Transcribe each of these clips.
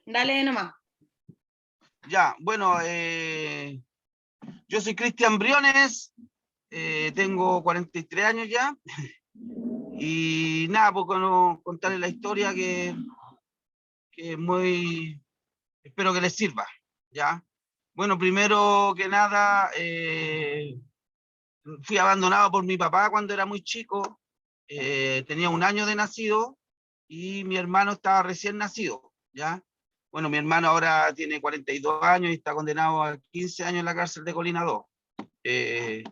Dale nomás. Ya, bueno, yo soy Cristian Briones, tengo 43 años ya, y nada, pues contarles la historia que es muy, espero que les sirva, ¿ya? Bueno, primero que nada, fui abandonado por mi papá cuando era muy chico, tenía 1 año de nacido, y mi hermano estaba recién nacido, ¿ya? Bueno, mi hermano ahora tiene 42 años y está condenado a 15 años en la cárcel de Colina 2. Eh,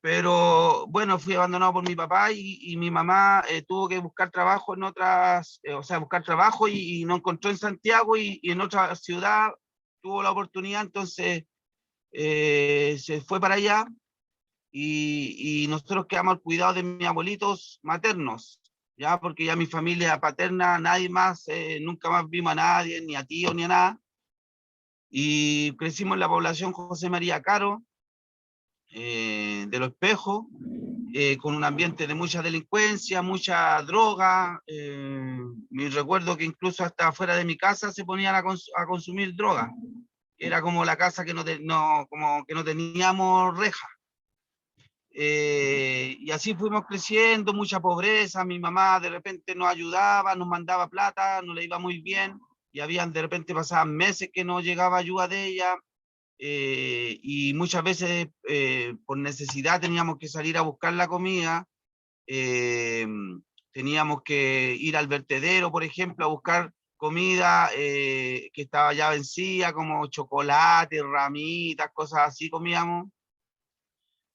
pero bueno, fui abandonado por mi papá y mi mamá tuvo que buscar trabajo en otras, o sea, buscar trabajo y no encontró en Santiago y en otra ciudad tuvo la oportunidad, entonces se fue para allá y nosotros quedamos al cuidado de mis abuelitos maternos, ya porque ya mi familia paterna, nadie más, nunca más vimos a nadie, ni a tío, ni a nada, y crecimos en la población José María Caro, de Los Espejos, con un ambiente de mucha delincuencia, mucha droga. Me recuerdo que incluso hasta afuera de mi casa se ponían a consumir droga. Era como la casa que como que no teníamos reja. Y así fuimos creciendo, mucha pobreza. Mi mamá de repente nos ayudaba, nos mandaba plata, no le iba muy bien. Y habían de repente pasaban meses que no llegaba ayuda de ella. Y muchas veces por necesidad teníamos que salir a buscar la comida, eh, teníamos que ir al vertedero, por ejemplo, a buscar comida que estaba ya vencida, como chocolate, ramitas, cosas así comíamos.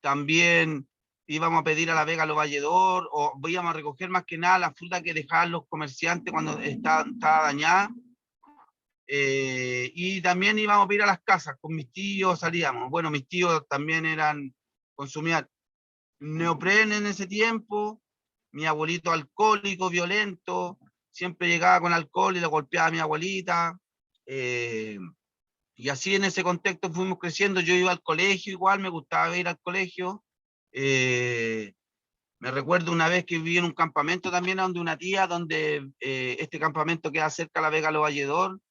También íbamos a pedir a la Vega Los Valledor, o íbamos a recoger más que nada la fruta que dejaban los comerciantes cuando estaba dañada. Y también íbamos a ir a las casas, con mis tíos salíamos. Bueno, mis tíos también consumían neopren en ese tiempo, mi abuelito alcohólico, violento, siempre llegaba con alcohol y lo golpeaba a mi abuelita. eh, y así en ese contexto fuimos creciendo, yo iba al colegio igual, me gustaba ir al colegio. eh, Me recuerdo una vez que viví en un campamento también donde una tía, donde este campamento queda cerca de la Vega Los Valledor,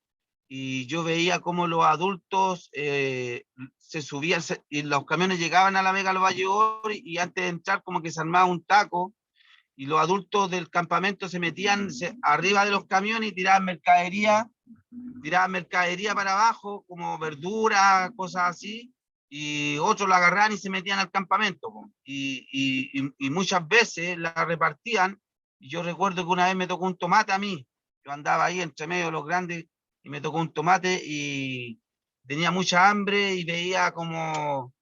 y yo veía cómo los adultos se subían y los camiones llegaban a la Vega Los Valledor y antes de entrar como que se armaba un taco y los adultos del campamento se metían arriba de los camiones y tiraban mercadería para abajo, como verduras, cosas así, y otros la agarraban y se metían al campamento, y muchas veces la repartían. Y yo recuerdo que una vez me tocó un tomate a mí, yo andaba ahí entre medio de los grandes y me tocó un tomate y tenía mucha hambre y veía como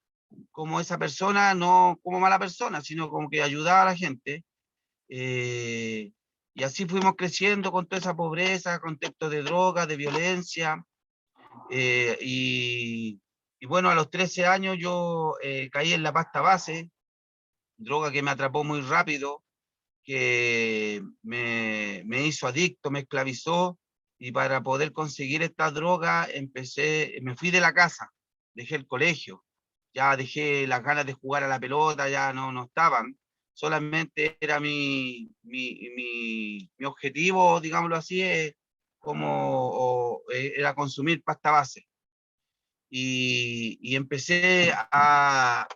esa persona, no como mala persona, sino como que ayudaba a la gente. eh, y así fuimos creciendo con toda esa pobreza, contexto de droga, de violencia. eh, y, y bueno, a los 13 años yo caí en la pasta base, droga que me atrapó muy rápido, que me hizo adicto, me esclavizó, y para poder conseguir esta droga me fui de la casa, dejé el colegio, ya dejé las ganas de jugar a la pelota, ya no estaban, solamente era mi objetivo, digámoslo así, era consumir pasta base. Y empecé a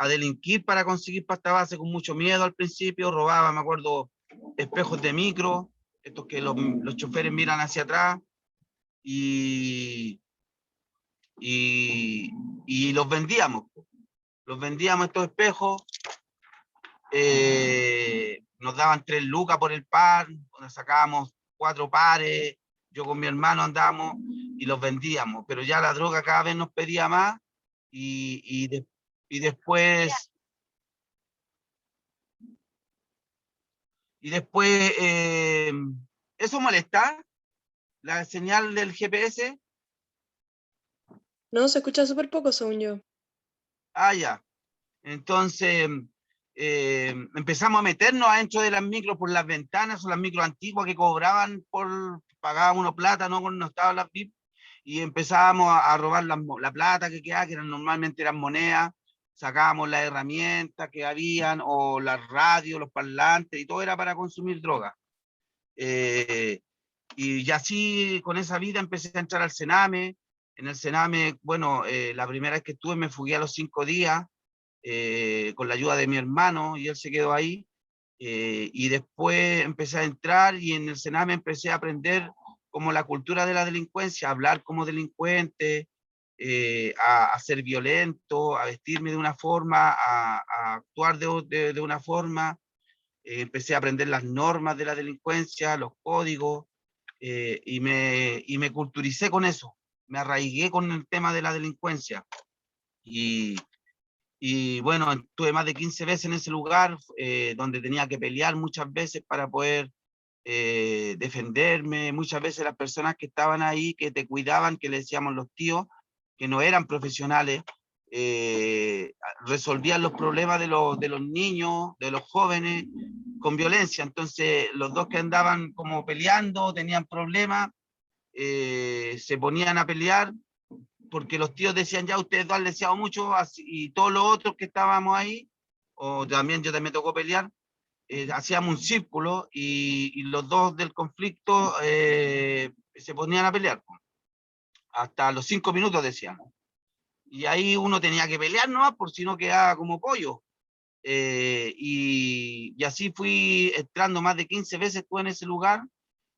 delinquir para conseguir pasta base con mucho miedo al principio, robaba, me acuerdo, espejos de micro, estos que los choferes miran hacia atrás, y, y, y los vendíamos estos espejos, nos daban 3 lucas por el par, nos sacábamos 4 pares, yo con mi hermano andábamos y los vendíamos, pero ya la droga cada vez nos pedía más y, y, de- y después, y después ¿eso molesta? ¿La señal del GPS? No, se escucha súper poco, según yo. Ah, ya. Entonces empezamos a meternos adentro de las micros por las ventanas, o las micros antiguas que cobraban pagaban uno plata, no estaban las VIP, y empezábamos a robar la plata que quedaba, que normalmente eran monedas, sacábamos las herramientas que habían, o las radios, los parlantes, y todo era para consumir droga. Eh, Y así, con esa vida, empecé a entrar al Sename. En el Sename, bueno, la primera vez que estuve me fugué a los 5 días, con la ayuda de mi hermano, y él se quedó ahí. Y después empecé a entrar y en el Sename empecé a aprender como la cultura de la delincuencia, a hablar como delincuente, a ser violento, a vestirme de una forma, a actuar de una forma. Empecé a aprender las normas de la delincuencia, los códigos, y me culturicé con eso, me arraigué con el tema de la delincuencia. Y, y bueno, estuve más de 15 veces en ese lugar, donde tenía que pelear muchas veces para poder defenderme. Muchas veces las personas que estaban ahí, que te cuidaban, que le decíamos los tíos, que no eran profesionales, eh, resolvían los problemas de los niños, de los jóvenes, con violencia. Entonces, los dos que andaban como peleando, tenían problemas, se ponían a pelear, porque los tíos decían, ya ustedes dos han leseado mucho, y todos los otros que estábamos ahí, o también yo también me tocó pelear, hacíamos un círculo y los dos del conflicto se ponían a pelear, hasta los 5 minutos decían. Y ahí uno tenía que pelear nomás, por si no quedaba como pollo. Y así fui entrando más de 15 veces estuve en ese lugar.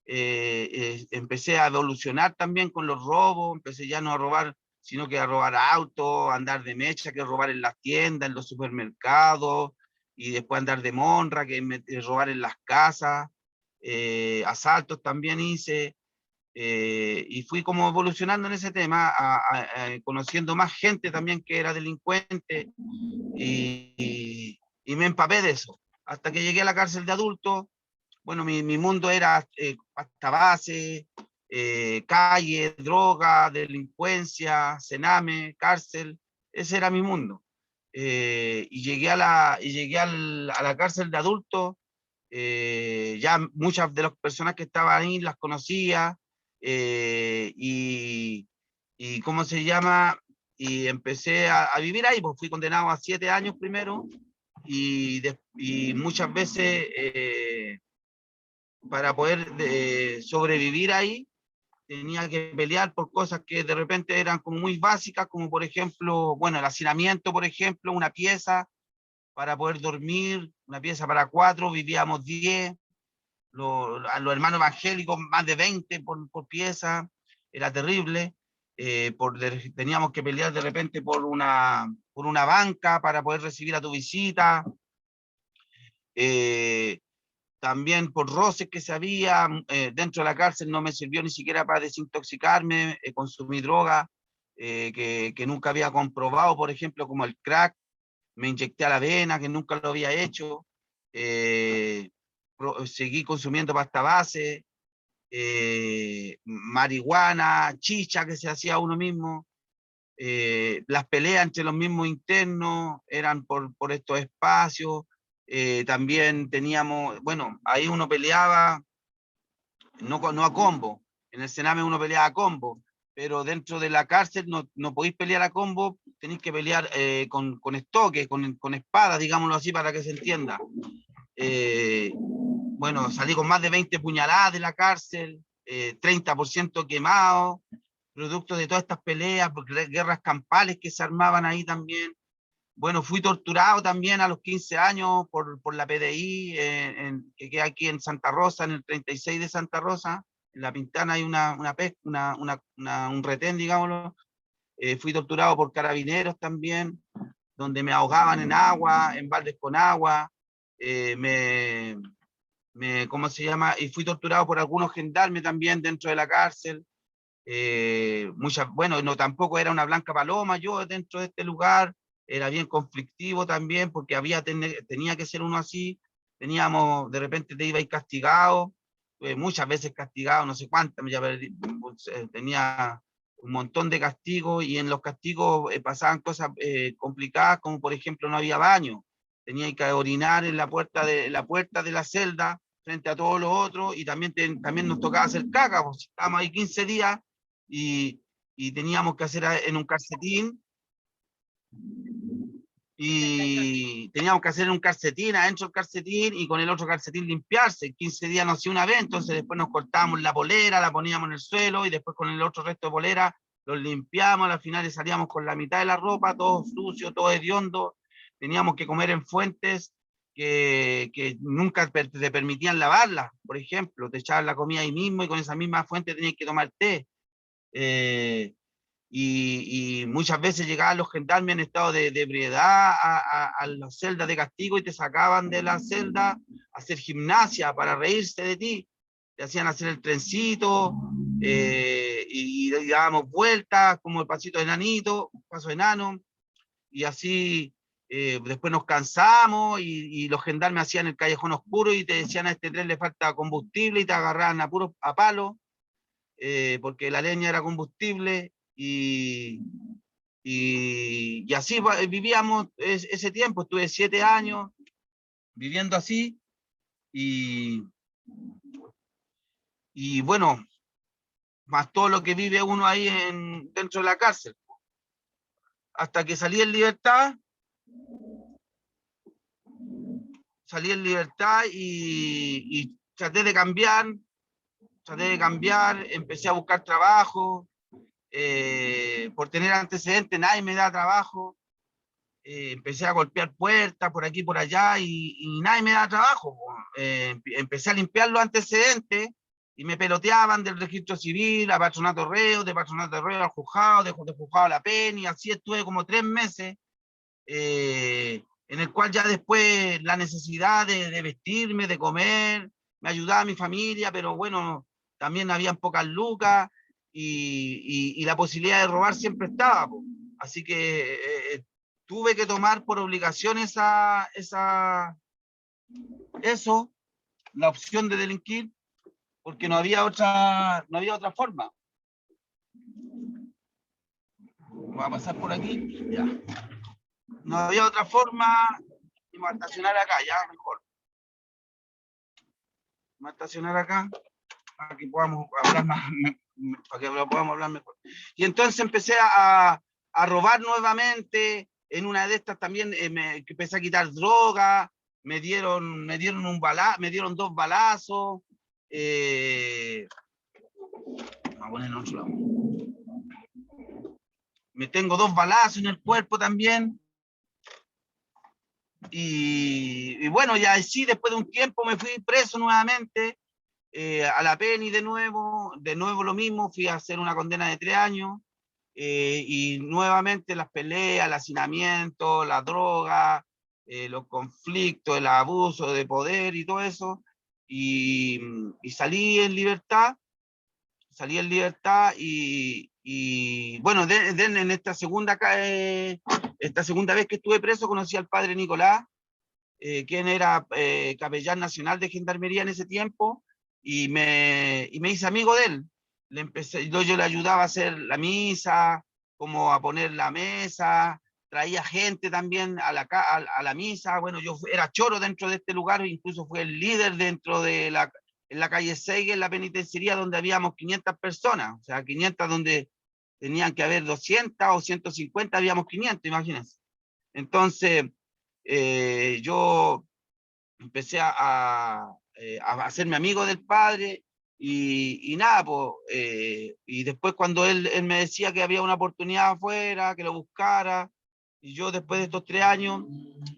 Empecé a evolucionar también con los robos, empecé ya no a robar, sino que a robar autos, a andar de mecha, que robar en las tiendas, en los supermercados, y después andar de monra, robar en las casas, asaltos también hice, y fui como evolucionando en ese tema, conociendo más gente también que era delincuente, y me empapé de eso, hasta que llegué a la cárcel de adultos. Bueno, mi mundo era pasta base, calle, droga, delincuencia, cename, cárcel. Ese era mi mundo. Y llegué a la cárcel de adultos. Ya muchas de las personas que estaban ahí las conocía. eh, y, y ¿cómo se llama? Y empecé a vivir ahí, pues fui condenado a 7 años primero. Y muchas veces, para poder sobrevivir ahí, tenía que pelear por cosas que de repente eran como muy básicas, como por ejemplo, bueno, el hacinamiento, por ejemplo, una pieza para poder dormir, una pieza para 4, vivíamos 10, los hermanos evangélicos más de 20 por pieza, era terrible. Teníamos que pelear de repente por una banca para poder recibir a tu visita. Eh, También por roces que se había dentro de la cárcel. No me sirvió ni siquiera para desintoxicarme. Consumí droga que nunca había comprobado, por ejemplo, como el crack. Me inyecté a la vena, que nunca lo había hecho. eh, Seguí consumiendo pasta base, marihuana, chicha que se hacía uno mismo. Las peleas entre los mismos internos eran por estos espacios. También teníamos, bueno, ahí uno peleaba, no a combo, en el Sename uno peleaba a combo, pero dentro de la cárcel no podéis pelear a combo, tenéis que pelear con estoque, con espadas, digámoslo así, para que se entienda. Bueno, salí con más de 20 puñaladas de la cárcel, 30% quemado, producto de todas estas peleas, guerras campales que se armaban ahí también. Bueno, fui torturado también a los 15 años por la PDI, que queda aquí en Santa Rosa, en el 36 de Santa Rosa. En La Pintana hay un retén, digámoslo. Fui torturado por carabineros también, donde me ahogaban en agua, en baldes con agua. Eh, me, ¿Cómo se llama? Y fui torturado por algunos gendarmes también dentro de la cárcel. Bueno, no, tampoco era una blanca paloma yo dentro de este lugar, era bien conflictivo también, porque tenía que ser uno así. Teníamos, de repente te iba a ir castigado, muchas veces castigado, no sé cuántas, tenía un montón de castigos, y en los castigos pasaban cosas complicadas, como por ejemplo no había baño, tenía que orinar en la puerta de la celda frente a todos los otros, y también nos tocaba hacer caca, pues estábamos ahí 15 días y, y teníamos que hacer en un calcetín. y teníamos que hacer un calcetín, adentro del calcetín, y con el otro calcetín limpiarse. 15 días nos hacía una vez, entonces después nos cortábamos la polera, la poníamos en el suelo, y después con el otro resto de polera los limpiamos, al final salíamos con la mitad de la ropa, todo sucio, todo hediondo. Teníamos que comer en fuentes que nunca te permitían lavarla, por ejemplo, te echaban la comida ahí mismo, y con esa misma fuente tenías que tomar té. Y muchas veces llegaban los gendarmes en estado de ebriedad a las celdas de castigo, y te sacaban de la celda a hacer gimnasia para reírse de ti. Te hacían hacer el trencito, y dábamos vueltas como el pasito de enanito, paso de enano, y así después nos cansamos, y los gendarmes hacían el callejón oscuro y te decían: a este tren le falta combustible, y te agarraban a palo, porque la leña era combustible, y así vivíamos ese tiempo. Estuve 7 años viviendo así, y, y bueno, más todo lo que vive uno ahí dentro de la cárcel. Hasta que salí en libertad, y traté de cambiar, empecé a buscar trabajo, por tener antecedentes, nadie me da trabajo. Empecé a golpear puertas por aquí y por allá, y nadie me da trabajo. Empecé a limpiar los antecedentes, y me peloteaban del registro civil a patronato de reo, de patronato de reo al juzgado, de juzgado a la pena, y así estuve como 3 meses, en el cual ya después la necesidad de vestirme, de comer, me ayudaba a mi familia, pero bueno, también habían pocas lucas, y la posibilidad de robar siempre estaba, po. Así que tuve que tomar por obligación eso, la opción de delinquir, porque no había otra forma. Voy a pasar por aquí, ya. No había otra forma, y me voy a estacionar acá, ya, mejor. Me voy a estacionar acá, para que podamos hablar mejor. Y entonces empecé a robar nuevamente. En una de estas también empecé a quitar droga, me dieron 2 balazos. Vamos a poner en otro lado. Me tengo 2 balazos en el cuerpo también. Y bueno, ya sí, después de un tiempo me fui preso nuevamente, a la PENI de nuevo lo mismo, fui a hacer una condena de 3 años, y nuevamente las peleas, el hacinamiento, la droga, los conflictos, el abuso de poder y todo eso, y salí en libertad, y bueno, en esta segunda vez que estuve preso conocí al padre Nicolás, quien era capellán nacional de Gendarmería en ese tiempo, y me hice amigo de él. Yo le ayudaba a hacer la misa, como a poner la mesa, traía gente también a la misa. Bueno, yo era choro dentro de este lugar, incluso fui el líder dentro de en la calle 6, en la penitenciaría, donde habíamos 500 personas, o sea, 500 donde tenían que haber 200 o 150, habíamos 500, imagínense. Entonces, yo empecé a hacerme amigo del padre, y nada, pues, y después cuando él me decía que había una oportunidad afuera, que lo buscara, y yo después de estos 3 años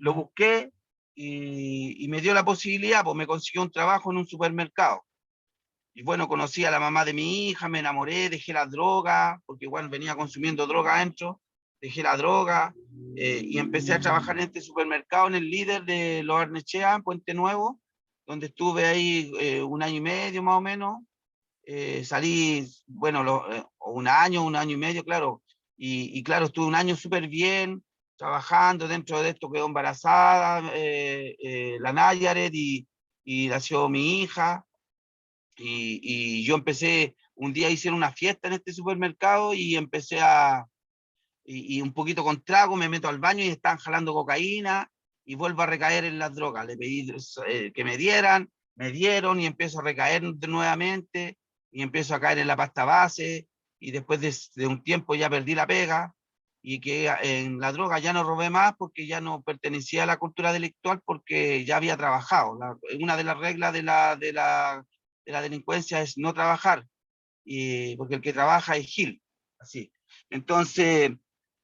lo busqué, y me dio la posibilidad, pues me consiguió un trabajo en un supermercado. Y bueno, conocí a la mamá de mi hija, me enamoré, dejé la droga, porque igual venía consumiendo droga adentro, dejé la droga, y empecé a trabajar en este supermercado, en el líder de Los Arnechea, en Puente Nuevo, donde estuve ahí 1 año y medio más o menos. Salí, bueno, un año y medio, claro, y claro, estuve 1 año súper bien, trabajando. Dentro de esto quedó embarazada la Nayaret, y nació mi hija. Y yo empecé, un día hicieron una fiesta en este supermercado, y empecé y un poquito con trago, me meto al baño y están jalando cocaína, y vuelvo a recaer en las drogas. Le pedí que me dieron, y empiezo a recaer nuevamente, y empiezo a caer en la pasta base, y después de un tiempo ya perdí la pega, y que en la droga ya no robé más porque ya no pertenecía a la cultura delictual porque ya había trabajado. Una de las reglas de la delincuencia es no trabajar, porque el que trabaja es Gil, así. Entonces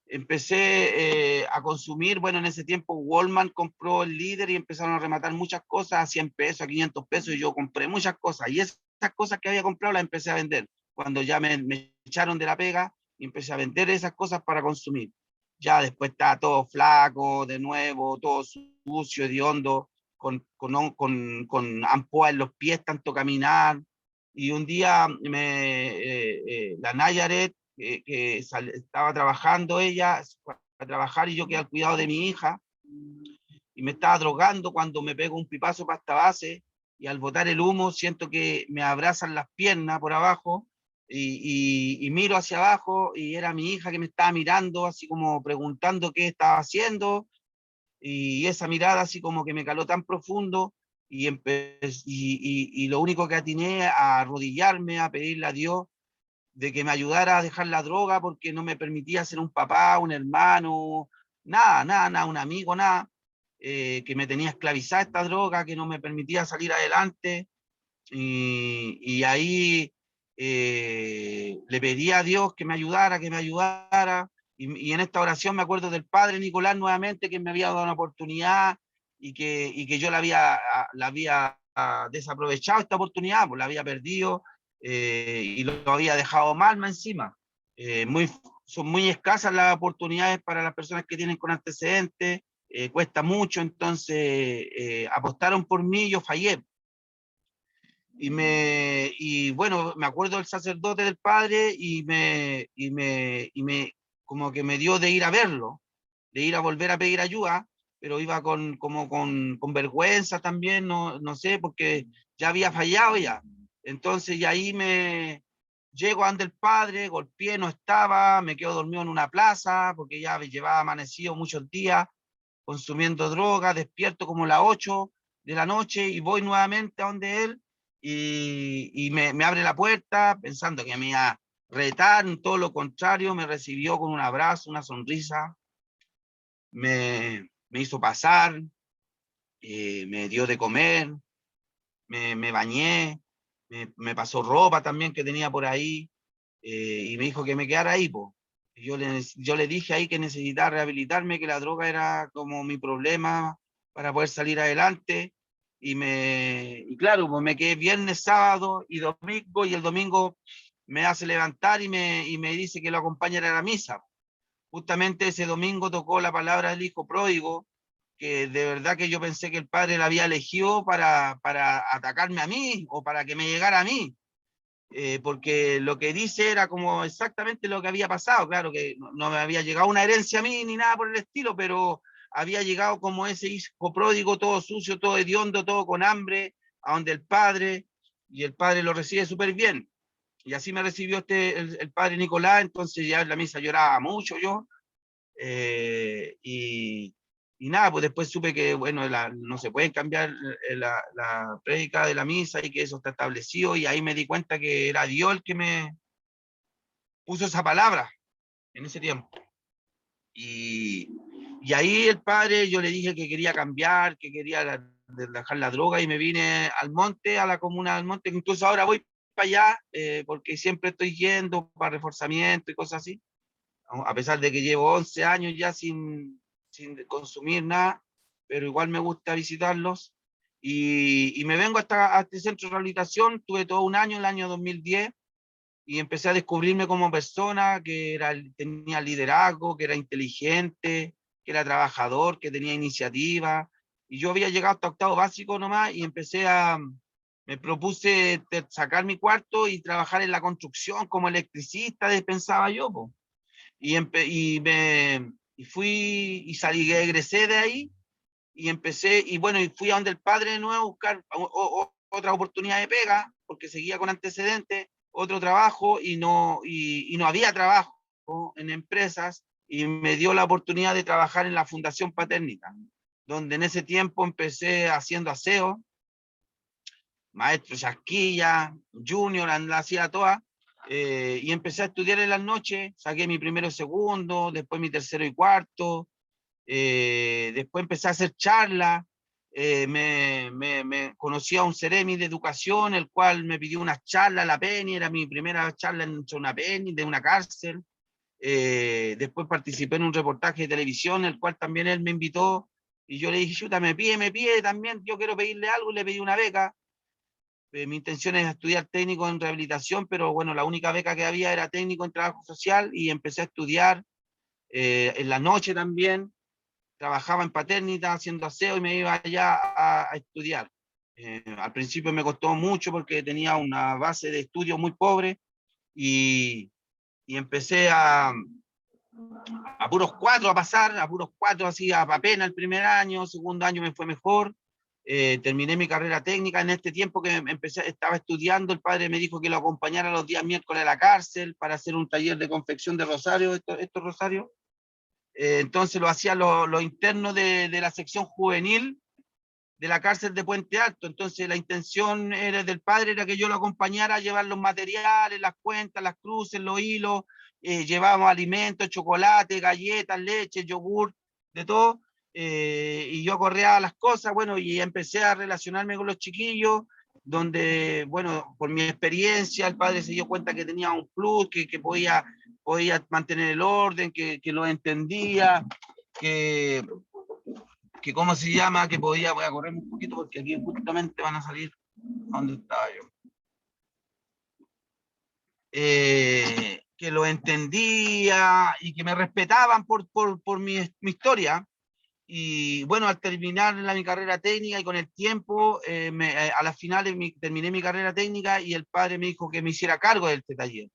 empecé a consumir, bueno, en ese tiempo Walmart compró el líder y empezaron a rematar muchas cosas a 100 pesos, a 500 pesos, y yo compré muchas cosas, y esas cosas que había comprado las empecé a vender. Cuando ya me echaron de la pega, y empecé a vender esas cosas para consumir. Ya después estaba todo flaco, de nuevo, todo sucio, hediondo, con ampoas en los pies, tanto caminar. Y un día la Nayaret, estaba trabajando ella, fue a trabajar y yo quedé al cuidado de mi hija, y me estaba drogando cuando me pego un pipazo pasta base, y al botar el humo siento que me abrazan las piernas por abajo, y miro hacia abajo y era mi hija que me estaba mirando, así como preguntando qué estaba haciendo, y esa mirada así como que me caló tan profundo, y lo único que atiné a arrodillarme, a pedirle a Dios de que me ayudara a dejar la droga porque no me permitía ser un papá, un hermano, nada, nada, nada, un amigo, nada, que me tenía esclavizada esta droga, que no me permitía salir adelante. Y ahí le pedí a Dios que me ayudara, que me ayudara. Y en esta oración me acuerdo del Padre Nicolás nuevamente, que me había dado una oportunidad, y que yo la había desaprovechado esta oportunidad, pues la había perdido, y lo había dejado mal más encima. Muy, son muy escasas las oportunidades para las personas que tienen con antecedentes, cuesta mucho, entonces apostaron por mí, yo fallé. Y bueno, me acuerdo del sacerdote del padre, como que me dio de ir a verlo, de ir a volver a pedir ayuda, pero iba con vergüenza también, no sé, porque ya había fallado ya. Entonces, y ahí me llego ante el padre, golpeé, no estaba, me quedo dormido en una plaza, porque ya llevaba amanecido muchos días consumiendo droga, despierto como las 8 de la noche y voy nuevamente a donde él, y me abre la puerta pensando que me iba a retar, todo lo contrario, me recibió con un abrazo, una sonrisa, me hizo pasar, me dio de comer, me bañé, me pasó ropa también que tenía por ahí, y me dijo que me quedara ahí, po. Yo le dije ahí que necesitaba rehabilitarme, que la droga era como mi problema para poder salir adelante. Y claro, pues me quedé viernes, sábado y domingo, y el domingo me hace levantar y me dice que lo acompañara a la misa. Justamente ese domingo tocó la palabra del hijo pródigo, que de verdad que yo pensé que el padre la había elegido para atacarme a mí o para que me llegara a mí, porque lo que dice era como exactamente lo que había pasado. Claro que no me había llegado una herencia a mí ni nada por el estilo, pero había llegado como ese hijo pródigo, todo sucio, todo hediondo, todo con hambre, a donde el padre, y el padre lo recibe súper bien. Y así me recibió el padre Nicolás. Entonces ya en la misa lloraba mucho yo, eh, y, y nada, pues después supe que, bueno, no se pueden cambiar la prédica de la misa y que eso está establecido, y ahí me di cuenta que era Dios el que me puso esa palabra en ese tiempo. Y, y ahí el padre, yo le dije que quería cambiar, que quería dejar la droga, y me vine al monte, a la comuna del monte, que incluso ahora voy para allá, porque siempre estoy yendo para reforzamiento y cosas así, a pesar de que llevo 11 años ya sin consumir nada, pero igual me gusta visitarlos. Y me vengo hasta este centro de rehabilitación, tuve todo un año, el año 2010, y empecé a descubrirme como persona, tenía liderazgo, que era inteligente, que era trabajador, que tenía iniciativa. Y yo había llegado hasta octavo básico nomás, y me propuse sacar mi cuarto y trabajar en la construcción como electricista, pensaba yo, po. Y fui y salí, egresé de ahí, y empecé, y bueno, y fui a donde el padre de nuevo a buscar otra oportunidad de pega, porque seguía con antecedentes, otro trabajo, y no había trabajo en empresas, y me dio la oportunidad de trabajar en la Fundación Paternica, donde en ese tiempo empecé haciendo aseo, maestro chasquilla, junior, la hacía toda, y empecé a estudiar en las noches, saqué mi primero y segundo, después mi tercero y cuarto, después empecé a hacer charlas, me conocí a un Ceremi de educación, el cual me pidió una charla a la Penny, era mi primera charla en una Penny, de una cárcel. Después participé en un reportaje de televisión, el cual también él me invitó, y yo le dije, chuta, me pide también, yo quiero pedirle algo, y le pedí una beca. Mi intención es estudiar técnico en rehabilitación, pero bueno, la única beca que había era técnico en trabajo social, y empecé a estudiar en la noche también, trabajaba en Paternita haciendo aseo y me iba allá a estudiar. Al principio me costó mucho porque tenía una base de estudio muy pobre, y empecé a puros cuatro a pasar, a puros cuatro así a pena el primer año, segundo año me fue mejor, terminé mi carrera técnica. En este tiempo que estaba estudiando, el padre me dijo que lo acompañara los días miércoles a la cárcel para hacer un taller de confección de rosarios, estos rosarios. Entonces lo hacía los internos de la sección juvenil de la cárcel de Puente Alto. Entonces la intención del padre era que yo lo acompañara a llevar los materiales, las cuentas, las cruces, los hilos, llevábamos alimentos, chocolate, galletas, leche, yogur, de todo, y yo corría las cosas, bueno, y empecé a relacionarme con los chiquillos, donde, bueno, por mi experiencia, el padre se dio cuenta que tenía un plus, que podía mantener el orden, que lo entendía, que cómo se llama, que podía, voy a correr un poquito porque aquí justamente van a salir a donde estaba yo. Que lo entendía y que me respetaban por mi historia. Y bueno, al terminar mi carrera técnica y con el tiempo, a las finales terminé mi carrera técnica y el padre me dijo que me hiciera cargo de este taller.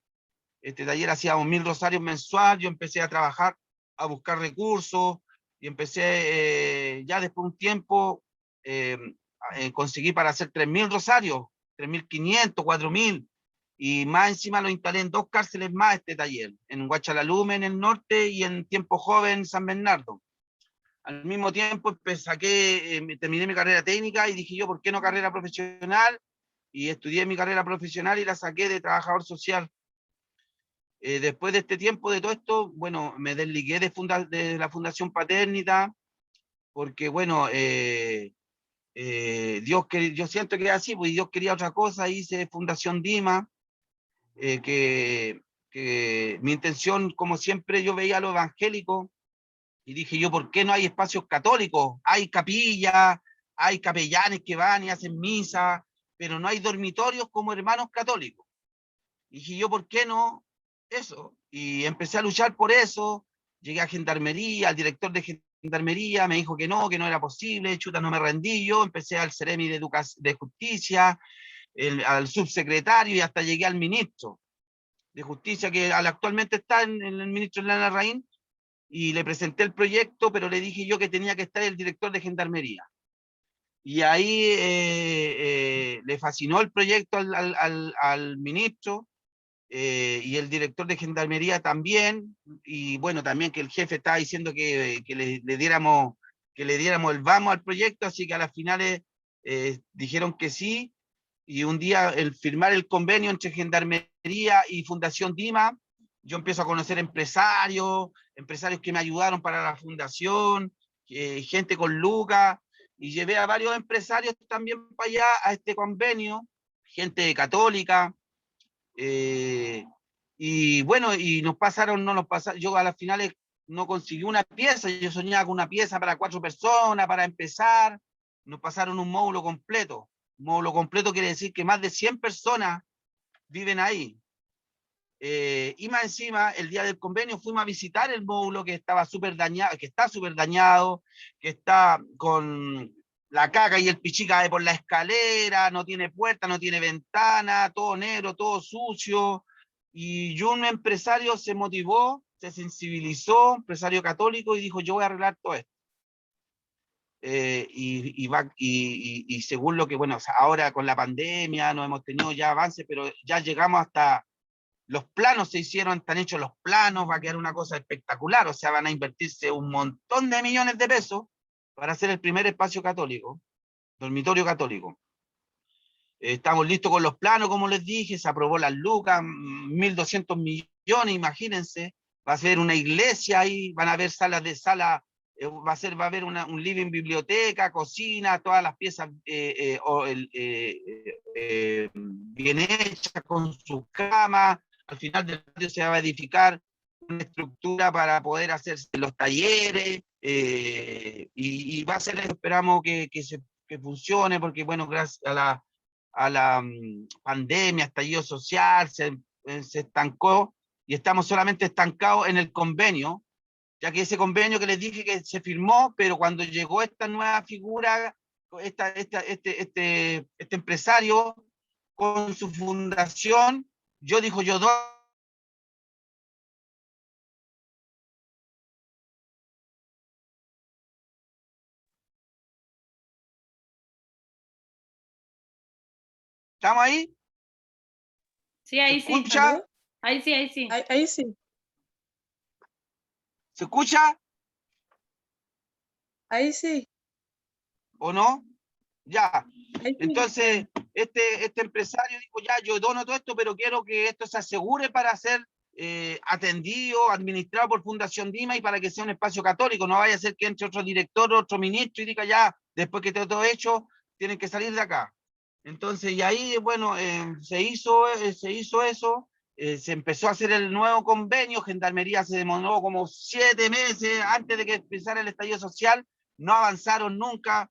Este taller hacía 1000 rosarios mensual, yo empecé a trabajar, a buscar recursos, y empecé ya después de un tiempo, eh, conseguí para hacer 3000 rosarios, 3500, 4000, y más encima lo instalé en 2 cárceles más este taller, en Huachalalume en el norte y en Tiempo Joven en San Bernardo. Al mismo tiempo terminé mi carrera técnica y dije yo, ¿por qué no carrera profesional? Y estudié mi carrera profesional y la saqué de trabajador social. Después de este tiempo, de todo esto, bueno, me desligué de la Fundación Paternita, porque bueno, yo siento que es así, pues Dios quería otra cosa, hice Fundación Dima, que mi intención, como siempre, yo veía lo evangélico, y dije yo, ¿por qué no hay espacios católicos? Hay capillas, hay capellanes que van y hacen misa, pero no hay dormitorios como hermanos católicos. Y dije yo, ¿por qué no? Eso. Y empecé a luchar por eso. Llegué a Gendarmería, al director de Gendarmería me dijo que no era posible, chuta, no me rendí. Yo empecé al Ceremi de Justicia, al subsecretario, y hasta llegué al ministro de Justicia, que actualmente está en el ministro Lana Raín, y le presenté el proyecto, pero le dije yo que tenía que estar el director de Gendarmería. Y ahí le fascinó el proyecto al ministro, y el director de Gendarmería también, y bueno, también que el jefe estaba diciendo que le diéramos el vamos al proyecto, así que a las finales dijeron que sí, y un día el firmar el convenio entre Gendarmería y Fundación Dima, yo empiezo a conocer empresarios que me ayudaron para la fundación, gente con lucas, y llevé a varios empresarios también para allá a este convenio, gente católica, y bueno, y no nos pasaron, yo a las finales no conseguí una pieza, yo soñaba con una pieza para 4 personas, para empezar, nos pasaron un módulo completo. Un módulo completo quiere decir que más de 100 personas viven ahí. Y más encima, el día del convenio fuimos a visitar el módulo que estaba súper dañado, que está súper dañado, que está con la caca y el pichica por la escalera, no tiene puerta, no tiene ventana, todo negro, todo sucio. Y un empresario se motivó, se sensibilizó, empresario católico, y dijo, yo voy a arreglar todo esto. Y según lo que, bueno, ahora con la pandemia no hemos tenido ya avances, pero ya llegamos hasta los planos se hicieron, están hechos los planos, va a quedar una cosa espectacular, o sea, van a invertirse un montón de millones de pesos para hacer el primer espacio católico, dormitorio católico. Estamos listos con los planos, como les dije, se aprobó las lucas, 1.200 millones, imagínense. Va a ser una iglesia ahí, van a haber salas de sala, va a haber un living, biblioteca, cocina, todas las piezas bien hechas, con sus camas. Al final del patio se va a edificar una estructura para poder hacer los talleres, y va a ser, esperamos que funcione, porque bueno, gracias a la pandemia, estallido social, se estancó y estamos solamente estancados en el convenio, ya que ese convenio que les dije que se firmó, pero cuando llegó esta nueva figura, este empresario con su fundación, dijo, yo doy. ¿Estamos ahí? Sí, ¿Se ahí sí. escucha? Ahí sí, ahí sí. Ahí sí, ¿Se escucha ahí sí, o no? Ya. ahí sí. Entonces, este empresario dijo, ya, yo dono todo esto, pero quiero que esto se asegure para ser atendido, administrado por Fundación Dima y para que sea un espacio católico. No vaya a ser que entre otro director, otro ministro y diga, ya, después que esté todo hecho, tienen que salir de acá. Entonces, y ahí, bueno, se hizo eso, se empezó a hacer el nuevo convenio, Gendarmería se demoró como 7 meses antes de que empezara el estallido social, no avanzaron nunca.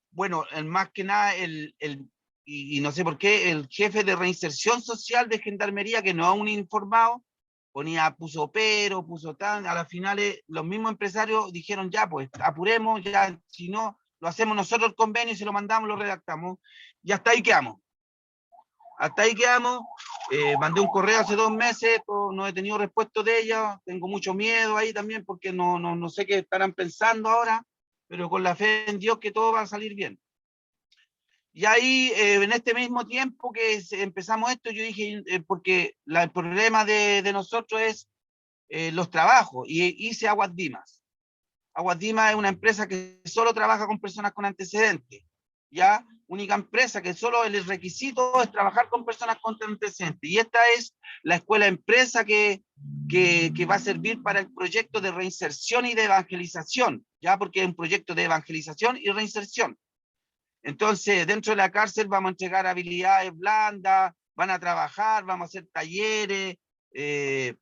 Bueno, más que nada, y no sé por qué, el jefe de reinserción social de Gendarmería, que no es un informado, puso pero, puso tan, a las finales los mismos empresarios dijeron, ya, pues apuremos, ya, si no, lo hacemos nosotros el convenio y se lo mandamos, lo redactamos, y hasta ahí quedamos. Hasta ahí quedamos, mandé un correo hace 2 meses, no he tenido respuesta de ella, tengo mucho miedo ahí también porque no sé qué estarán pensando ahora, pero con la fe en Dios que todo va a salir bien. Y ahí, en este mismo tiempo que empezamos esto, yo dije, porque el problema de nosotros es los trabajos, y hice Aguas Dimas. Aguas Dimas es una empresa que solo trabaja con personas con antecedentes, ¿ya? Única empresa que solo el requisito es trabajar con personas con antecedentes. Y esta es la escuela empresa que va a servir para el proyecto de reinserción y de evangelización, ¿ya? Porque es un proyecto de evangelización y reinserción. Entonces, dentro de la cárcel vamos a entregar habilidades blandas, van a trabajar, vamos a hacer talleres de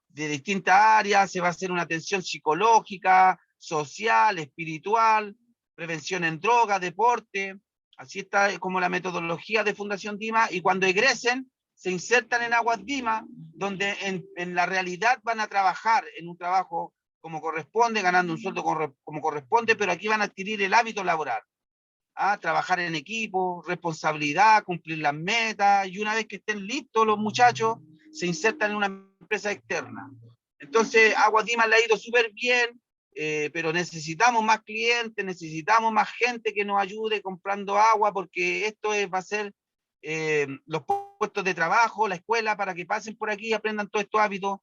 distintas áreas, se va a hacer una atención psicológica, social, espiritual, prevención en drogas, deporte. Así está como la metodología de Fundación Dima, y cuando egresen se insertan en Aguas Dima, donde en la realidad van a trabajar en un trabajo como corresponde, ganando un sueldo como corresponde, pero aquí van a adquirir el hábito laboral, a trabajar en equipo, responsabilidad, cumplir las metas, y una vez que estén listos los muchachos, se insertan en una empresa externa. Entonces, Aguas Dimas le ha ido súper bien, pero necesitamos más clientes, necesitamos más gente que nos ayude comprando agua, porque esto va a ser los puestos de trabajo, la escuela, para que pasen por aquí y aprendan todos estos hábitos.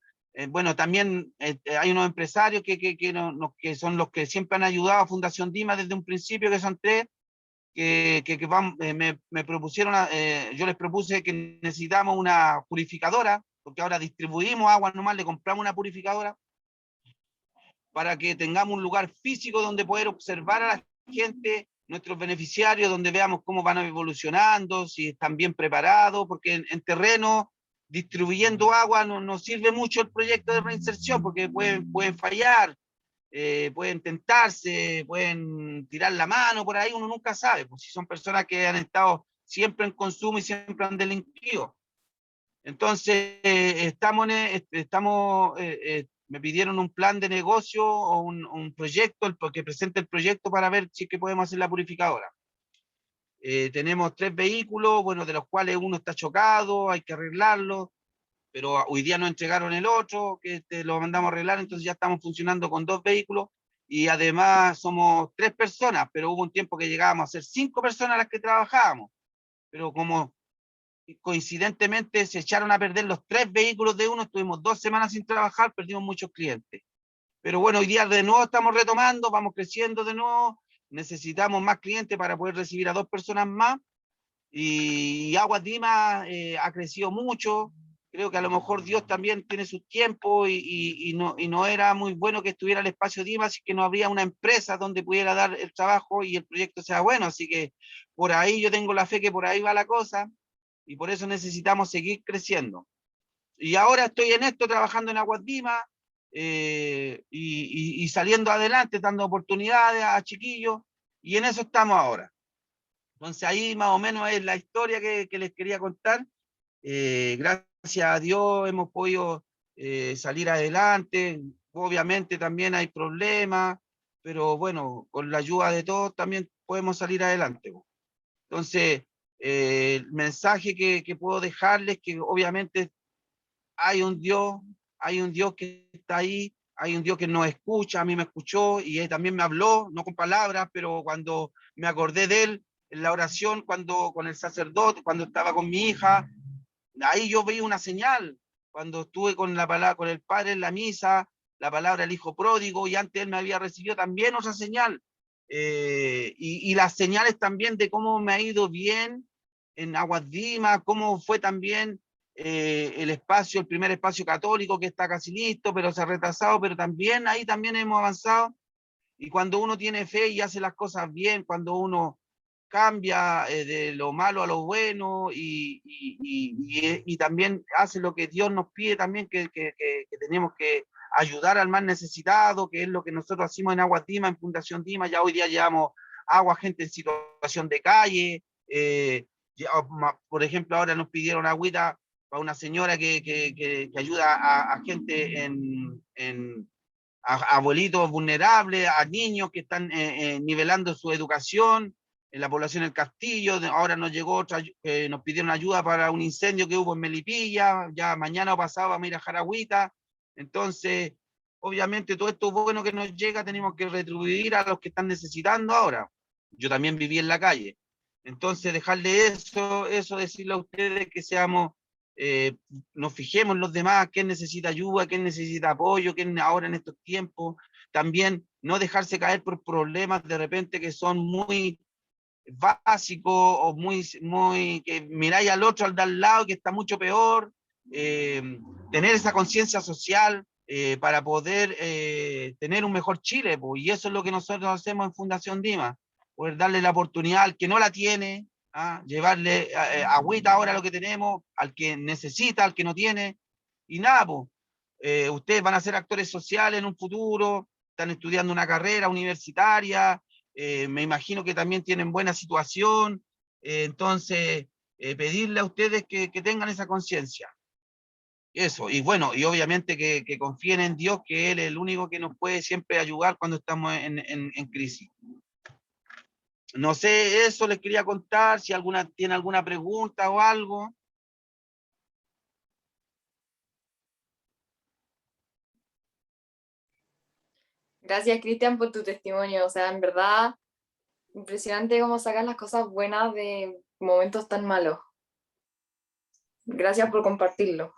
Bueno, también hay unos empresarios que son los que siempre han ayudado a Fundación Dima desde un principio, que son 3, me propusieron, yo les propuse que necesitamos una purificadora, porque ahora distribuimos agua nomás, le compramos una purificadora para que tengamos un lugar físico donde poder observar a la gente, nuestros beneficiarios, donde veamos cómo van evolucionando, si están bien preparados, porque en terreno, distribuyendo agua, no sirve mucho el proyecto de reinserción, porque pueden fallar, pueden tentarse, pueden tirar la mano por ahí, uno nunca sabe, pues si son personas que han estado siempre en consumo y siempre han delinquido. Entonces, me pidieron un plan de negocio o un proyecto, que presente el proyecto para ver si es que podemos hacer la purificadora. Tenemos 3 vehículos, bueno, de los cuales uno está chocado, hay que arreglarlo, pero hoy día nos entregaron el otro, que lo mandamos a arreglar, entonces ya estamos funcionando con 2 vehículos, y además somos 3 personas, pero hubo un tiempo que llegábamos a ser 5 personas las que trabajábamos, pero como coincidentemente se echaron a perder los 3 vehículos de uno, estuvimos 2 semanas sin trabajar, perdimos muchos clientes. Pero bueno, hoy día de nuevo estamos retomando, vamos creciendo de nuevo, necesitamos más clientes para poder recibir a 2 personas más, y Aguas Dimas ha crecido mucho. Creo que a lo mejor Dios también tiene su tiempo y no era muy bueno que estuviera el espacio Dimas y que no habría una empresa donde pudiera dar el trabajo y el proyecto sea bueno. Así que por ahí yo tengo la fe que por ahí va la cosa y por eso necesitamos seguir creciendo. Y ahora estoy en esto, trabajando en Aguas Dimas y saliendo adelante, dando oportunidades a chiquillos y en eso estamos ahora. Entonces ahí más o menos es la historia que les quería contar. Gracias a Dios hemos podido salir adelante. Obviamente también hay problemas, pero bueno, con la ayuda de todos también podemos salir adelante. Entonces, el mensaje que puedo dejarles que obviamente hay un Dios que está ahí, hay un Dios que nos escucha, a mí me escuchó y él también me habló, no con palabras, pero cuando me acordé de él en la oración, cuando con el sacerdote, cuando estaba con mi hija, ahí yo vi una señal, cuando estuve con la palabra, con el Padre en la misa, la palabra del Hijo Pródigo, y antes él me había recibido también otra señal, y las señales también de cómo me ha ido bien en Aguas Dimas, cómo fue también el espacio, el primer espacio católico que está casi listo, pero se ha retrasado, pero también ahí también hemos avanzado, y cuando uno tiene fe y hace las cosas bien, cuando uno cambia de lo malo a lo bueno y también hace lo que Dios nos pide también, que tenemos que ayudar al más necesitado, que es lo que nosotros hacemos en Aguas Dimas, en Fundación Dimas. Ya hoy día llevamos agua a gente en situación de calle, por ejemplo, ahora nos pidieron agüita para una señora que ayuda a gente a abuelitos vulnerables, a niños que están nivelando su educación en la población del Castillo. Ahora nos llegó otra, nos pidieron ayuda para un incendio que hubo en Melipilla, ya mañana o pasado vamos a ir a Jaragüita. Entonces, obviamente todo esto bueno que nos llega tenemos que retribuir a los que están necesitando ahora. Yo también viví en la calle. Entonces, dejarle eso decirle a ustedes que seamos nos fijemos en los demás, quién necesita ayuda, quién necesita apoyo, quién ahora en estos tiempos, también no dejarse caer por problemas de repente que son muy básicos o muy que miráis al otro, al de al lado, que está mucho peor, tener esa conciencia social para poder tener un mejor Chile, pues, y eso es lo que nosotros hacemos en Fundación Dimas, poder darle la oportunidad al que no la tiene, llevarle agüita ahora lo que tenemos, al que necesita, al que no tiene, y nada, pues, ustedes van a ser actores sociales en un futuro, están estudiando una carrera universitaria, me imagino que también tienen buena situación, entonces pedirle a ustedes que tengan esa conciencia. Eso, y bueno, y obviamente que confíen en Dios, que Él es el único que nos puede siempre ayudar cuando estamos en crisis. No sé, eso les quería contar, si tiene alguna pregunta o algo. Gracias, Cristian, por tu testimonio. O sea, en verdad, impresionante cómo sacas las cosas buenas de momentos tan malos. Gracias por compartirlo.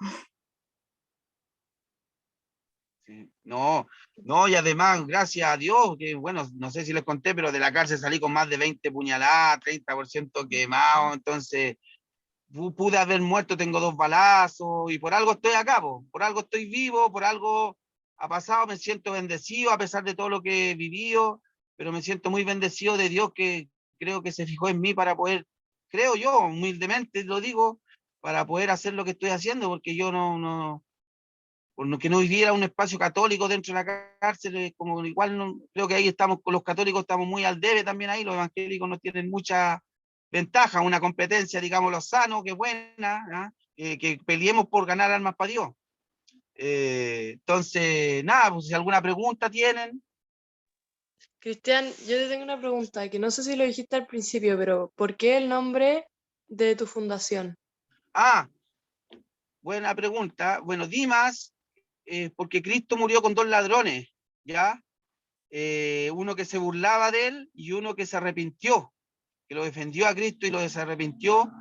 Sí. No, no, y además, gracias a Dios, que bueno, no sé si les conté, pero de la cárcel salí con más de 20 puñaladas, 30% quemado, entonces pude haber muerto, tengo 2 balazos, y por algo estoy acá, por algo estoy vivo, por algo ha pasado, me siento bendecido a pesar de todo lo que he vivido, pero me siento muy bendecido de Dios que creo que se fijó en mí para poder, creo yo, humildemente lo digo, para poder hacer lo que estoy haciendo, porque yo por lo que no viviera un espacio católico dentro de la cárcel, como igual creo que ahí estamos con los católicos, estamos muy al debe también ahí, los evangélicos no tienen mucha ventaja, una competencia, digamos, los sanos, que buena, que peleemos por ganar almas para Dios. Entonces, nada, pues si alguna pregunta tienen. Cristian, yo te tengo una pregunta que no sé si lo dijiste al principio, pero ¿por qué el nombre de tu fundación? Ah, buena pregunta. Bueno, Dimas, porque Cristo murió con 2 ladrones, ¿ya? Uno que se burlaba de él y uno que se arrepintió, que lo defendió a Cristo y lo desarrepintió,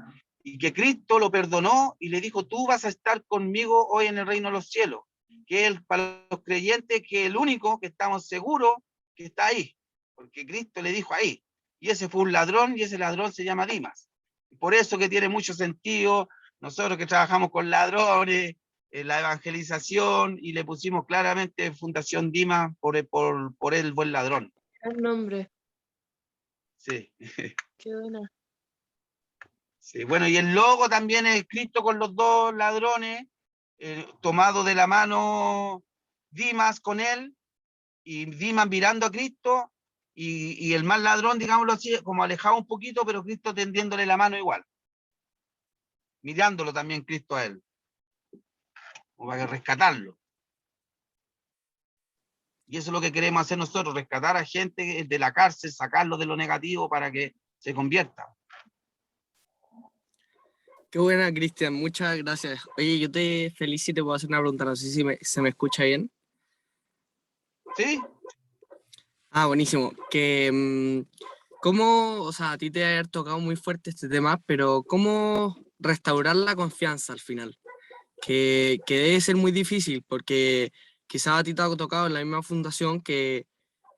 y que Cristo lo perdonó y le dijo, tú vas a estar conmigo hoy en el reino de los cielos, que es para los creyentes que es el único que estamos seguros que está ahí, porque Cristo le dijo ahí, y ese fue un ladrón y ese ladrón se llama Dimas. Por eso que tiene mucho sentido, nosotros que trabajamos con ladrones, la evangelización, y le pusimos claramente Fundación Dimas por el buen ladrón. El nombre, Sí, qué buena. sí. Bueno, y el logo también es Cristo con los dos ladrones, tomado de la mano Dimas con él, y Dimas mirando a Cristo, y el mal ladrón, digámoslo así, como alejado un poquito, pero Cristo tendiéndole la mano igual, mirándolo también Cristo a él, como para rescatarlo. Y eso es lo que queremos hacer nosotros, rescatar a gente de la cárcel, sacarlo de lo negativo para que se convierta. Qué buena, Cristian, muchas gracias. Oye, yo te felicito y te puedo hacer una pregunta, no sé si se me escucha bien. ¿Sí? Ah, buenísimo. ¿Cómo, o sea, a ti te ha tocado muy fuerte este tema, pero cómo restaurar la confianza al final? Que debe ser muy difícil, porque quizás a ti te ha tocado en la misma fundación que,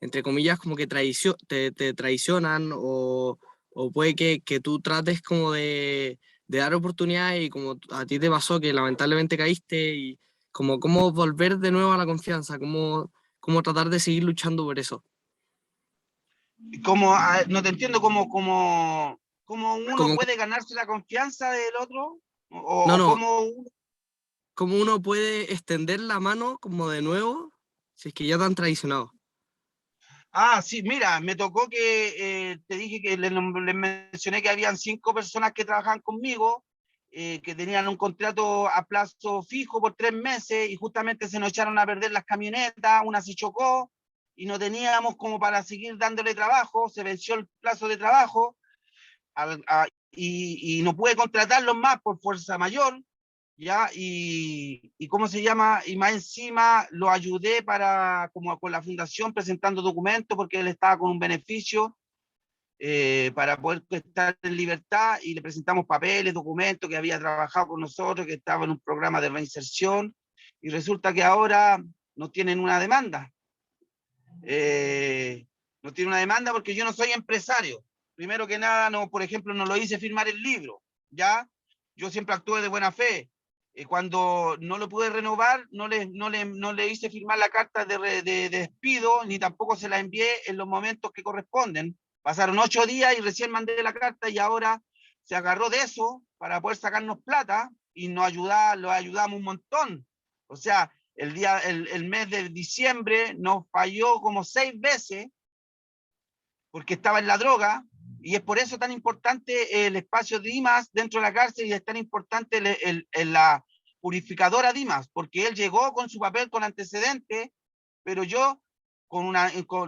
entre comillas, como que te traicionan, o puede que tú trates como de dar oportunidades, y como a ti te pasó que lamentablemente caíste, y como cómo volver de nuevo a la confianza, cómo tratar de seguir luchando por eso. Como, no te entiendo cómo uno Como, puede ganarse la confianza del otro, no, o no, cómo uno... cómo uno puede extender la mano como de nuevo, si es que ya te han traicionado. Ah, sí, mira, me tocó que te dije que les mencioné que habían 5 personas que trabajaban conmigo, que tenían un contrato a plazo fijo por 3 meses, y justamente se nos echaron a perder las camionetas, una se chocó y no teníamos como para seguir dándole trabajo, se venció el plazo de trabajo, y no pude contratarlos más por fuerza mayor, ¿ya? Y ¿cómo se llama? Y más encima lo ayudé para, como con la fundación, presentando documentos, porque él estaba con un beneficio, para poder estar en libertad, y le presentamos papeles, documentos, que había trabajado con nosotros, que estaba en un programa de reinserción, y resulta que ahora nos tienen una demanda. Nos tiene una demanda porque yo no soy empresario. Primero que nada, no, por ejemplo, no lo hice firmar el libro, ¿ya? Yo siempre actué de buena fe. Cuando no lo pude renovar, no le hice firmar la carta de despido, ni tampoco se la envié en los momentos que corresponden. Pasaron 8 días y recién mandé la carta, y ahora se agarró de eso para poder sacarnos plata, y lo ayudamos un montón. O sea, el mes de diciembre nos falló como 6 veces porque estaba en la droga, y es por eso tan importante el espacio de Dimas dentro de la cárcel, y es tan importante la purificadora Dimas, porque él llegó con su papel con antecedentes, pero yo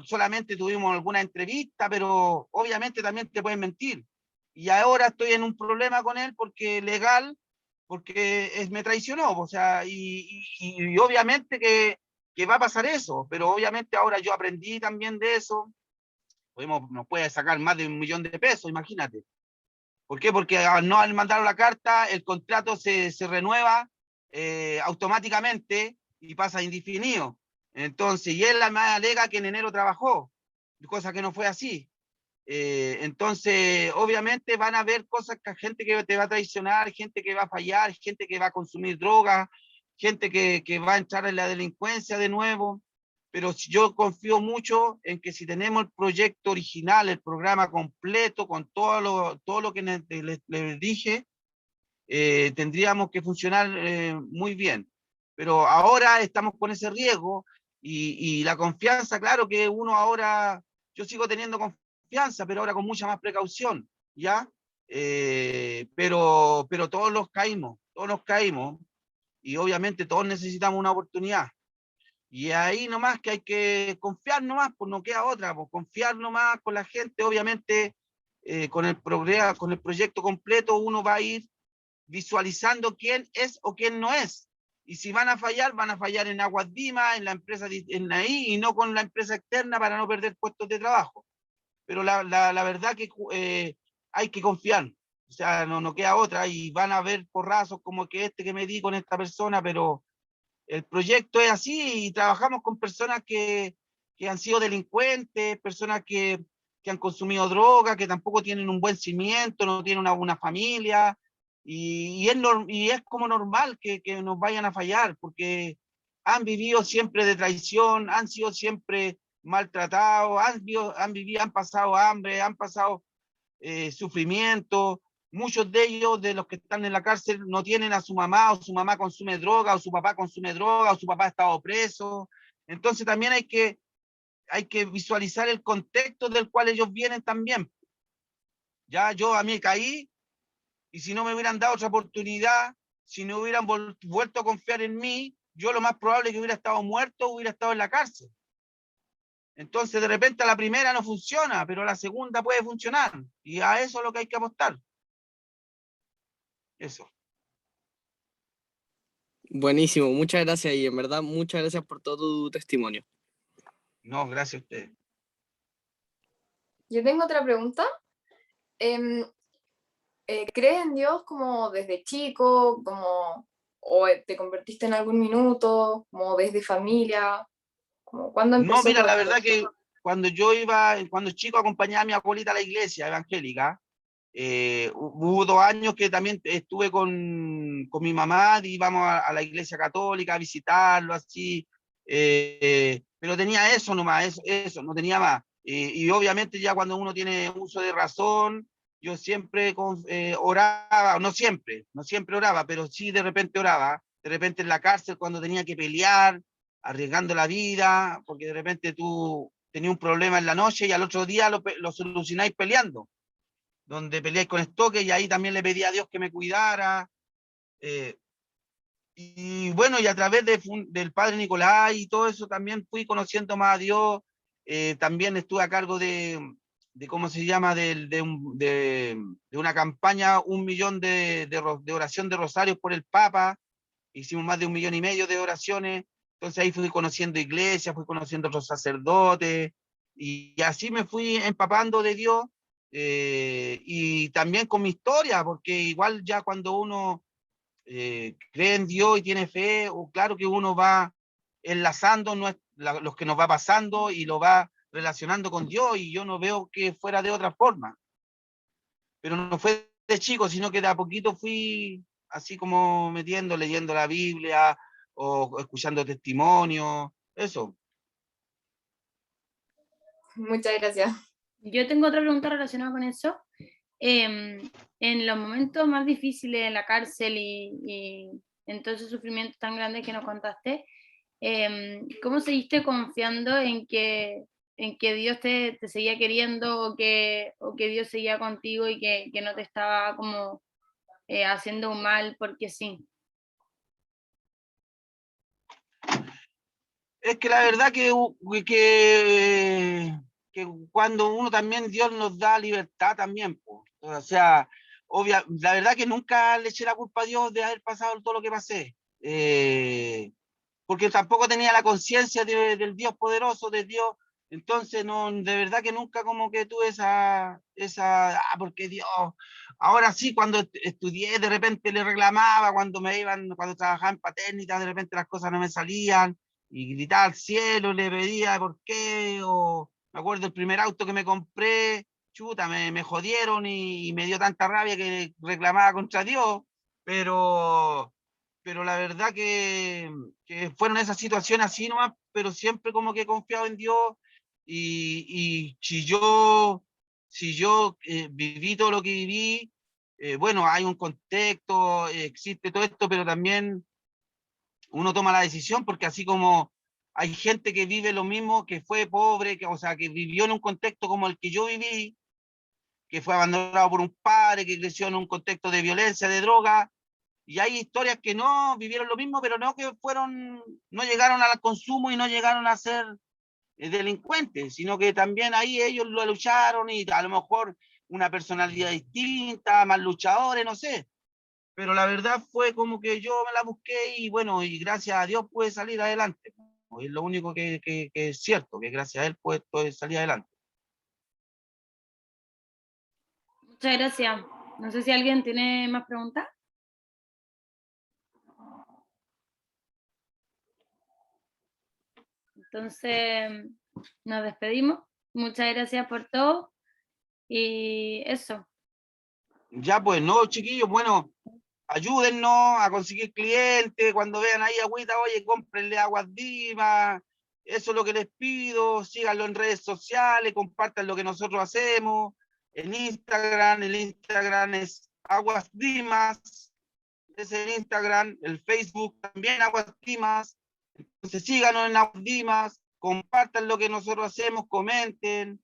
solamente tuvimos alguna entrevista, pero obviamente también te pueden mentir. Y ahora estoy en un problema con él porque legal, porque me traicionó, o sea, y obviamente que va a pasar eso, pero obviamente ahora yo aprendí también de eso. Nos puede sacar más de 1.000.000 de pesos, imagínate. ¿Por qué? Porque al mandar la carta, el contrato se renueva automáticamente y pasa indefinido. Entonces, y él me alega que en enero trabajó, cosa que no fue así. Entonces, obviamente van a haber cosas, que gente que te va a traicionar, gente que va a fallar, gente que va a consumir drogas, gente que va a entrar en la delincuencia de nuevo. Pero yo confío mucho en que si tenemos el proyecto original, el programa completo, con todo lo que les dije, tendríamos que funcionar muy bien. Pero ahora estamos con ese riesgo, y la confianza, claro que uno ahora, yo sigo teniendo confianza, pero ahora con mucha más precaución, ¿ya? Pero todos nos caímos, y obviamente todos necesitamos una oportunidad. Y ahí nomás que hay que confiar nomás, pues no queda otra, pues confiar nomás con la gente. Obviamente, con el proyecto completo uno va a ir visualizando quién es o quién no es. Y si van a fallar en Aguas Dimas, en la empresa en ahí, y no con la empresa externa, para no perder puestos de trabajo. Pero la verdad que hay que confiar, o sea, no queda otra, y van a haber porrazos como que me di con esta persona, pero el proyecto es así, y trabajamos con personas que han sido delincuentes, personas que que han consumido droga, que tampoco tienen un buen cimiento, no tienen una familia, y es como normal que nos vayan a fallar, porque han vivido siempre de traición, han sido siempre maltratados, han pasado hambre, han pasado sufrimiento. Muchos de ellos, de los que están en la cárcel, no tienen a su mamá, o su mamá consume droga, o su papá consume droga, o su papá ha estado preso. Entonces también hay que visualizar el contexto del cual ellos vienen también. Ya yo a mí caí, y si no me hubieran dado otra oportunidad, si no hubieran vuelto a confiar en mí, yo lo más probable es que hubiera estado muerto o hubiera estado en la cárcel. Entonces de repente a la primera no funciona, pero a la segunda puede funcionar. Y a eso es lo que hay que apostar. Eso. Buenísimo, muchas gracias y en verdad muchas gracias por todo tu testimonio. No, gracias a ustedes. Yo tengo otra pregunta. ¿Crees en Dios como desde chico, como, o te convertiste en algún minuto, como desde familia? Como, ¿cuándo No, empezó mira, todo la esto? verdad que cuando chico acompañaba a mi abuelita a la iglesia evangélica. Hubo 2 años que también estuve con mi mamá, íbamos a la iglesia católica a visitarlo, así, pero tenía eso nomás, eso, no tenía más. Y obviamente ya cuando uno tiene uso de razón, yo siempre oraba, no siempre oraba, pero sí de repente oraba, de repente en la cárcel cuando tenía que pelear, arriesgando la vida, porque de repente tú tenías un problema en la noche y al otro día lo solucionáis peleando, donde peleáis con estoque, y ahí también le pedí a Dios que me cuidara. eh, y bueno, y a través del Padre Nicolás y todo eso también fui conociendo más a Dios. También estuve a cargo ¿cómo se llama? De una campaña, 1 millón de oración de rosarios por el Papa. Hicimos más de 1,5 millones de oraciones. Entonces ahí fui conociendo iglesias, fui conociendo otros sacerdotes, y así me fui empapando de Dios, y también con mi historia, porque igual ya cuando uno cree en Dios y tiene fe, o claro que uno va enlazando los que nos va pasando y lo va relacionando con Dios, y yo no veo que fuera de otra forma. Pero no fue de chico, sino que de a poquito fui así como leyendo la Biblia o escuchando testimonios, eso. Muchas gracias. Yo tengo otra pregunta relacionada con eso. En los momentos más difíciles en la cárcel y en todo ese sufrimiento tan grande que nos contaste, ¿cómo seguiste confiando en que Dios te seguía queriendo, o que Dios seguía contigo y que no te estaba como haciendo un mal porque sí? Es que la verdad que cuando uno también, Dios nos da libertad también, po. O sea, la verdad que nunca le eché la culpa a Dios de haber pasado todo lo que pasé. Porque tampoco tenía la conciencia del Dios poderoso, de Dios. Entonces, no, de verdad que nunca como que tuve porque Dios. Ahora sí, cuando estudié, de repente le reclamaba, cuando trabajaba en Paternitas, de repente las cosas no me salían, y gritaba al cielo, le pedía por qué, o me acuerdo el primer auto que me compré, chuta, me jodieron, y me dio tanta rabia que reclamaba contra Dios, pero la verdad que fueron esas situaciones así nomás, pero siempre como que he confiado en Dios, y si yo viví todo lo que viví, bueno, hay un contexto, existe todo esto, pero también uno toma la decisión, porque así como hay gente que vive lo mismo, que fue pobre, o sea, que vivió en un contexto como el que yo viví, que fue abandonado por un padre, que creció en un contexto de violencia, de droga. Y hay historias que no vivieron lo mismo, pero no llegaron al consumo y no llegaron a ser delincuentes, sino que también ahí ellos lo lucharon, y a lo mejor una personalidad distinta, más luchadores, no sé. Pero la verdad fue como que yo me la busqué, y bueno, y gracias a Dios pude salir adelante. Es lo único que es cierto, que gracias a él pude salir adelante. Muchas gracias. No sé si alguien tiene más preguntas. Entonces, nos despedimos. Muchas gracias por todo. Y eso. Ya pues, no, chiquillos, bueno, ayúdennos a conseguir clientes, cuando vean ahí agüita, oye, cómprenle aguas Dimas, eso es lo que les pido, síganlo en redes sociales, compartan lo que nosotros hacemos, en Instagram, el Instagram es Aguas Dimas, es el Instagram, el Facebook también Aguas Dimas, entonces síganos en Aguas Dimas, compartan lo que nosotros hacemos, comenten,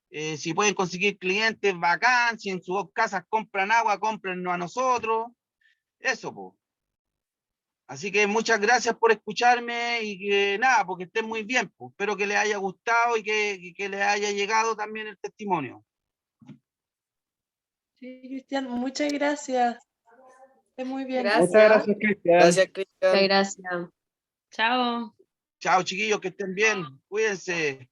si pueden conseguir clientes, bacán, si en sus casas compran agua, cómprennos a nosotros, eso, pues. Así que muchas gracias por escucharme y que nada, porque estén muy bien. Pues. Espero que les haya gustado y que les haya llegado también el testimonio. Sí, Cristian, muchas gracias. Esté muy bien. Gracias. Muchas gracias, Cristian. Gracias, Muchas Cristian. gracias. Chao. Chao, chiquillos, que estén bien. Cuídense.